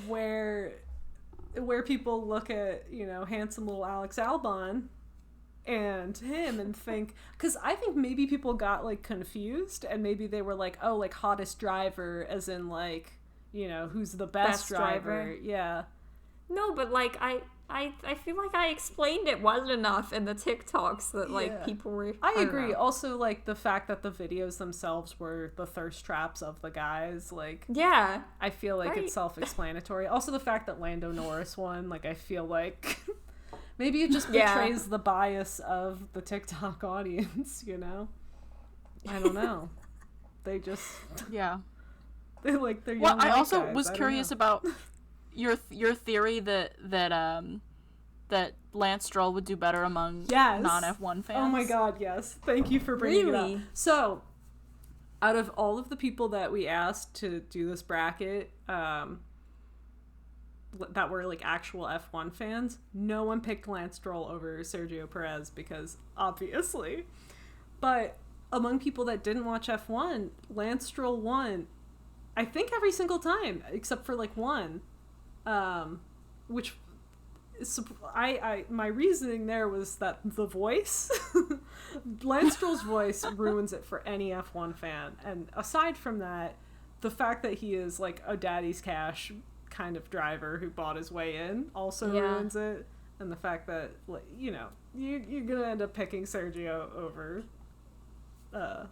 Where people look at, handsome little Alex Albon and him and think, because I think maybe people got like confused and maybe they were like, oh, like hottest driver as in like, who's the best driver. Yeah. No, but like I feel like I explained it wasn't enough in the TikToks that like people were. I agree. Also, like the fact that the videos themselves were the thirst traps of the guys, like I feel like it's self-explanatory. Also, the fact that Lando Norris won, like I feel like maybe it just betrays the bias of the TikTok audience. I don't know. They just they're Well, I also was curious about. your theory that Lance Stroll would do better among non F1 fans? Oh my god, yes. Thank you for bringing it up. So, out of all of the people that we asked to do this bracket, that were like actual F1 fans, no one picked Lance Stroll over Sergio Perez because obviously. But among people that didn't watch F1, Lance Stroll won, I think, every single time except for like one, which my reasoning there was that the voice, Lance Stroll's voice ruins it for any F1 fan. And aside from that, the fact that he is like a daddy's cash kind of driver who bought his way in also ruins it. And the fact that, you know, you're gonna end up picking Sergio over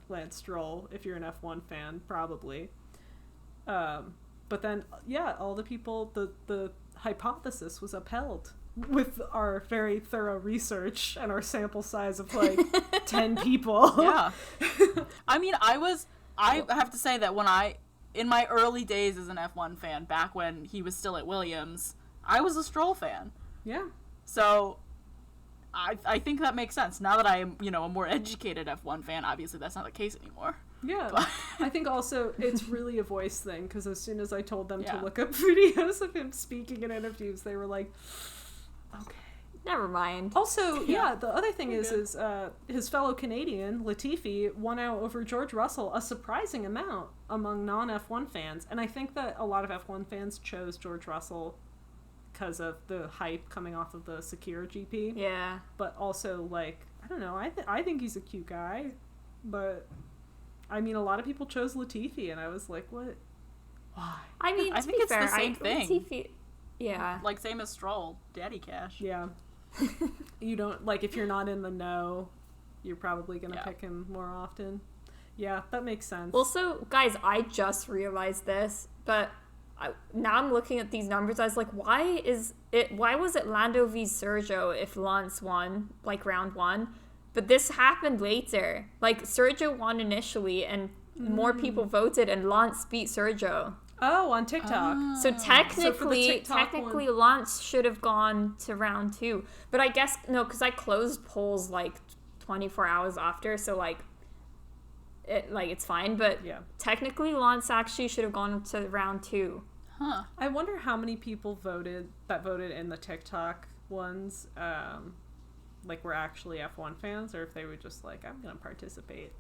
Lance Stroll if you're an F1 fan, probably. But then, all the people, the hypothesis was upheld with our very thorough research and our sample size of like 10 people. Yeah. I mean, I have to say that in my early days as an F1 fan, back when he was still at Williams, I was a Stroll fan. Yeah. So I think that makes sense. Now that I am, you know, a more educated F1 fan, obviously that's not the case anymore. Yeah. But I think also it's really a voice thing, because as soon as I told them to look up videos of him speaking in interviews, they were like, okay. Never mind. Also, the other thing is his fellow Canadian, Latifi, won out over George Russell a surprising amount among non-F1 fans. And I think that a lot of F1 fans chose George Russell because of the hype coming off of the Sakira GP. Yeah. But also, like, I don't know, I think he's a cute guy. But, I mean, a lot of people chose Latifi, and I was like, what? Why? I mean, I think it's the same thing. Latifi, yeah. Like, same as Stroll, daddy cash. Yeah. You don't, like, if you're not in the know, you're probably going to pick him more often. Yeah, that makes sense. Also, guys, I just realized this, but now I'm looking at these numbers. I was like, why was it Lando v Sergio if Lance won, like, round one? But this happened later. Like, Sergio won initially, and more people voted, and Lance beat Sergio. Oh, on TikTok. So technically Lance should have gone to round two. But I guess, no, because I closed polls, like, 24 hours after, so, like, it's fine. But technically Lance actually should have gone to round two. Huh. I wonder how many people voted in the TikTok ones, like, were actually F1 fans, or if they were just like, I'm gonna participate.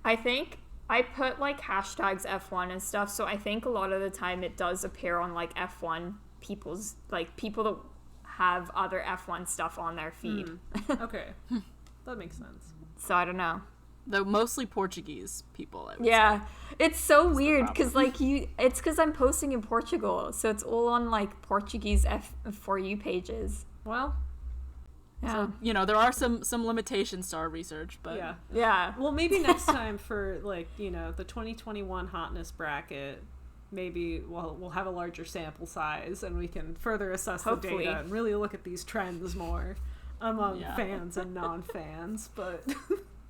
I think I put, like, hashtags F1 and stuff, so I think a lot of the time it does appear on, like, F1 people's, like, people that have other F1 stuff on their feed. Okay. That makes sense. So I don't know. Though mostly Portuguese people, I would say. It's so weird, because, like, it's because I'm posting in Portugal, so it's all on, like, Portuguese For You pages. Well, so, you know, there are some limitations to our research, but yeah. Well, maybe next time for, like, you know, the 2021 Hotness bracket, maybe we'll have a larger sample size and we can further assess the data and really look at these trends more among fans and non-fans, but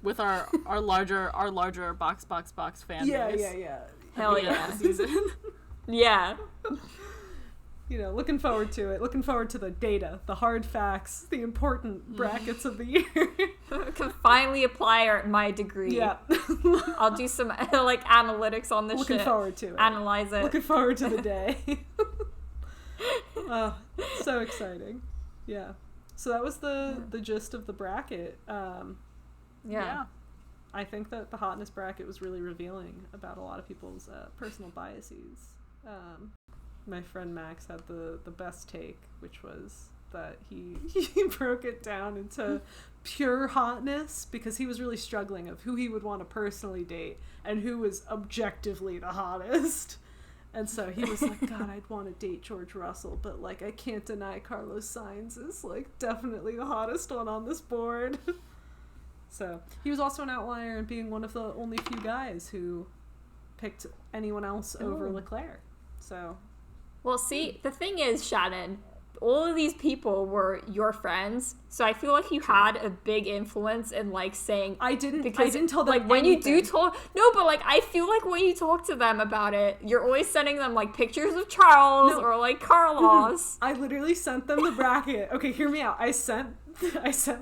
with our larger box fan base. Yeah. Hell yeah. Yeah. You know, looking forward to it. Looking forward to the data, the hard facts, the important brackets of the year. I can finally apply my degree. Yeah. I'll do some, like, analytics on this Looking shit. forward to it. Analyze it. Looking forward to the day. So exciting. Yeah. So that was the gist of the bracket. Yeah. I think that the Hotness bracket was really revealing about a lot of people's personal biases. My friend Max had the best take, which was that he broke it down into pure hotness, because he was really struggling of who he would want to personally date and who was objectively the hottest. And so he was like, God, I'd want to date George Russell, but, like, I can't deny Carlos Sainz is, like, definitely the hottest one on this board. So he was also an outlier in being one of the only few guys who picked anyone else over Leclerc. So, well, see, the thing is, Shannon, all of these people were your friends, so I feel like you had a big influence in like saying I didn't tell them like when anything. you do talk. No, but like I feel like when you talk to them about it, you're always sending them like pictures of Charles or like Carlos. I literally sent them the bracket. Okay, hear me out. I sent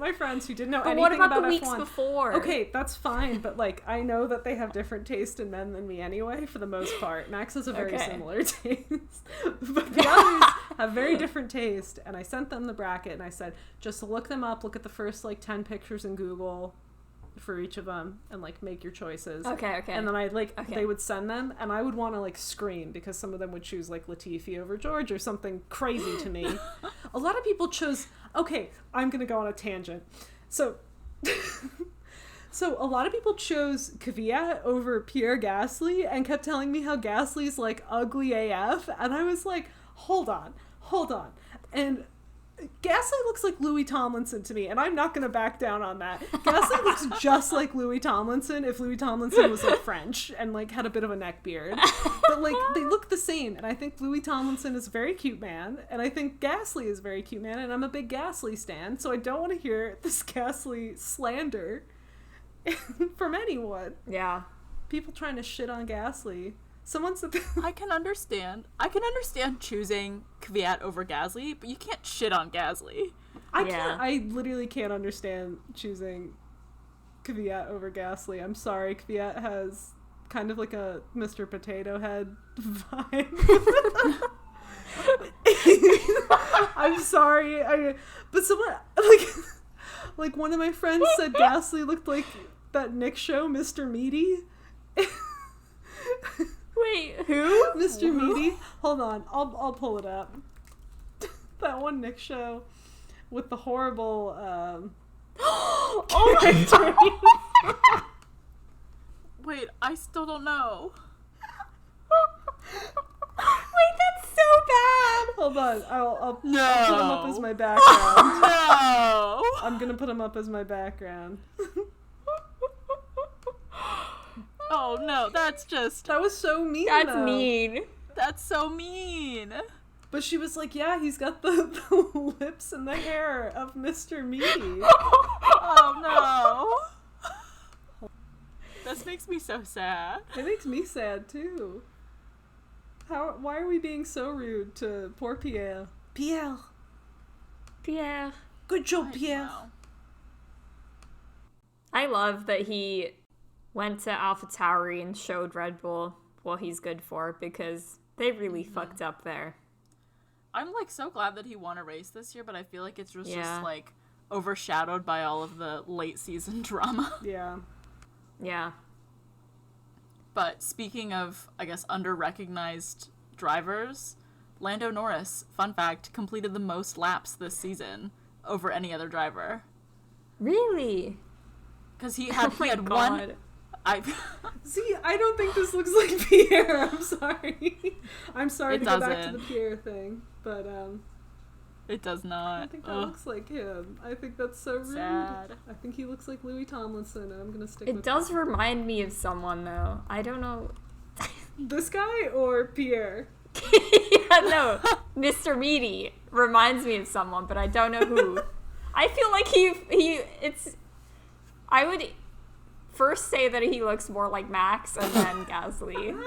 my friends who didn't know But anything what about about the weeks F1. before? Okay, that's fine, but like I know that they have different taste in men than me anyway, for the most part. Max has a very similar taste, but the others have very different taste. And I sent them the bracket, and I said, just look them up, look at the first like 10 pictures in Google for each of them, and like make your choices. Okay. And then they would send them, and I would want to like scream because some of them would choose like Latifi over George or something crazy to me. A lot of people chose. Okay, I'm gonna go on a tangent. So a lot of people chose Kvyat over Pierre Gasly and kept telling me how Gasly's like ugly AF, and I was like, hold on. And Gasly looks like Louis Tomlinson to me, and I'm not gonna back down on that. Gasly looks just like Louis Tomlinson if Louis Tomlinson was like French and like had a bit of a neck beard. But like they look the same, and I think Louis Tomlinson is a very cute man, and I think Gasly is a very cute man, and I'm a big Gasly stan, so I don't want to hear this Gasly slander from anyone. Yeah. People trying to shit on Gasly. Someone said that. I can understand choosing Kvyat over Gasly, but you can't shit on Gasly. I literally can't understand choosing Kvyat over Gasly. I'm sorry, Kvyat has kind of like a Mr. Potato Head vibe. I'm sorry. But someone like one of my friends said Gasly looked like that Nick show, Mr. Meaty. Wait, who? Mr. Meaty? Hold on, I'll pull it up. That one Nick show with the horrible Oh my god. Wait, I still don't know. Wait, that's so bad. Hold on, I'll put him No. up as my background. No. I'm gonna put him up as my background. Oh no, that's That was so mean. That's though. mean. That's so mean. But she was like, yeah, he's got the lips and the hair of Mr. Meaty. Oh no. This makes me so sad. It makes me sad too. Why are we being so rude to poor Pierre? Pierre. Good job, Pierre. Wow. I love that he went to AlphaTauri and showed Red Bull what he's good for, because they really fucked up there. I'm like so glad that he won a race this year, but I feel like it's just like overshadowed by all of the late season drama. Yeah. Yeah. But speaking of, I guess, under-recognized drivers, Lando Norris, fun fact, completed the most laps this season over any other driver. Really? Because he had one. See, I don't think this looks like Pierre. I'm sorry. I'm sorry It to go back to doesn't. the Pierre thing, but It does not. I think that looks like him. I think that's so rude. Sad. I think he looks like Louis Tomlinson, and I'm gonna stick It with does remind me of someone, though. I don't know. this guy or Pierre. Yeah, no. Mr. Meaty reminds me of someone, but I don't know who. I feel like I would first say that he looks more like Max and then Gasly.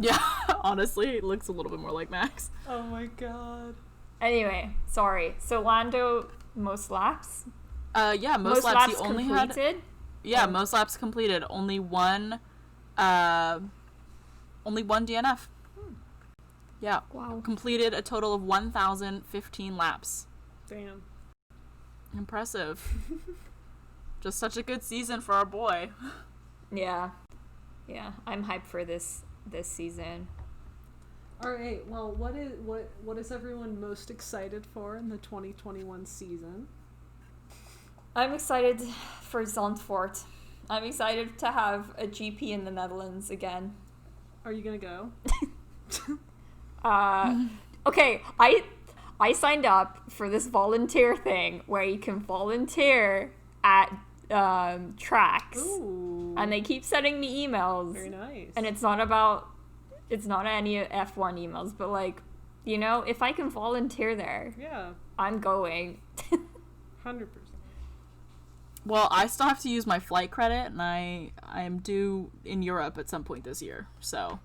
Yeah, honestly, it looks a little bit more like Max. Oh my god. Anyway, sorry. So Lando, most laps? Yeah, most laps he only completed? had. Yeah, most laps completed. Only one DNF. Yeah. Wow. Completed a total of 1,015 laps. Damn. Impressive. Just such a good season for our boy. Yeah. Yeah, I'm hyped for this season. All right. Well, what is everyone most excited for in the 2021 season? I'm excited for Zandvoort. I'm excited to have a GP in the Netherlands again. Are you gonna go? Okay, I signed up for this volunteer thing where you can volunteer at tracks. Ooh. And they keep sending me emails. Very nice. And it's not any F1 emails, but like You know, if I can volunteer there, Yeah, I'm going. 100%. Well, I still have to use my flight credit, and I am due in Europe at some point this year. So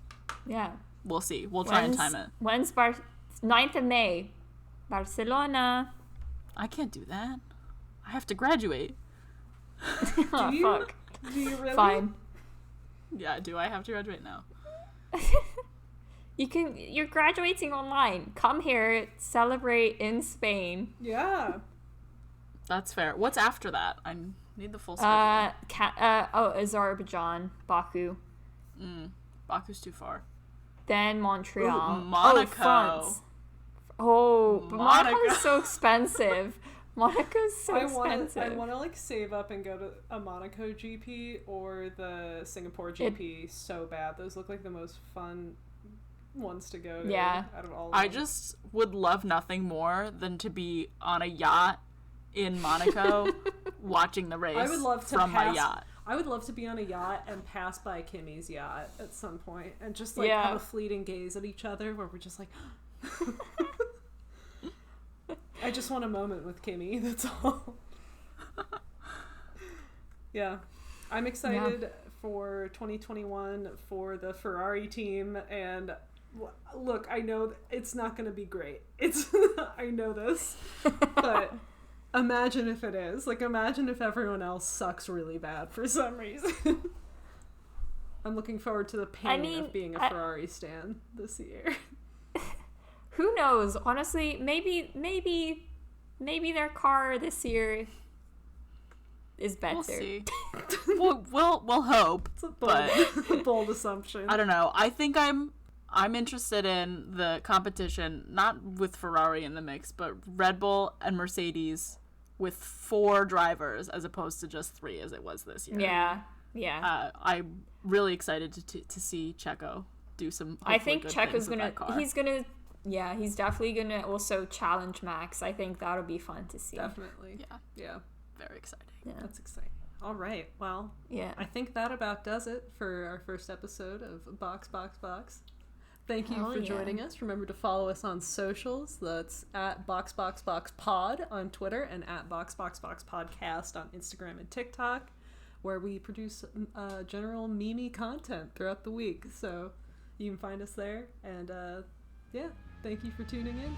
Yeah. we'll see. We'll try and time it. When's 9th of May? Barcelona. I can't do that. I have to graduate. Oh, Do you? fuck. Do you really? Fine. Yeah, do I have to graduate now? You're graduating online. Come here, celebrate in Spain. Yeah. That's fair. What's after that? I need the full schedule. Azerbaijan, Baku. Baku's too far. Then Montreal. Ooh, Monaco. Oh, France. Oh, but Monaco. Monaco's so expensive. Monaco's so I expensive. want to like save up and go to a Monaco GP or the Singapore GP so bad. Those look like the most fun ones to go to. Yeah. Out of all of I them. just would love nothing more than to be on a yacht in Monaco watching the race I would love to from pass, my yacht. I would love to be on a yacht and pass by Kimmy's yacht at some point and just like Yeah. have a fleeting gaze at each other where we're just like I just want a moment with Kimmy, that's all. Yeah. I'm excited for 2021 for the Ferrari team, and look, I know it's not going to be great. I know this. But imagine if it is. Like, imagine if everyone else sucks really bad for some reason. I'm looking forward to the pain of being a Ferrari stan this year. Who knows? Honestly, maybe their car this year is better. We'll see. we'll hope. It's a bold, But bold assumption. I don't know. I think I'm interested in the competition, not with Ferrari in the mix, but Red Bull and Mercedes with 4 drivers as opposed to just 3 as it was this year. Yeah. I'm really excited to see Checo do some. I think good Checo's things with that car. he's definitely gonna also challenge Max. I think that'll be fun to see. Definitely. Yeah. Very exciting. Yeah. That's exciting. All right. Well, Yeah. I think that about does it for our first episode of Box. Thank you Hell for yeah. joining us. Remember to follow us on socials. That's at BoxPod on Twitter and at BoxPodcast on Instagram and TikTok, where we produce general meme content throughout the week. So you can find us there. And yeah, thank you for tuning in.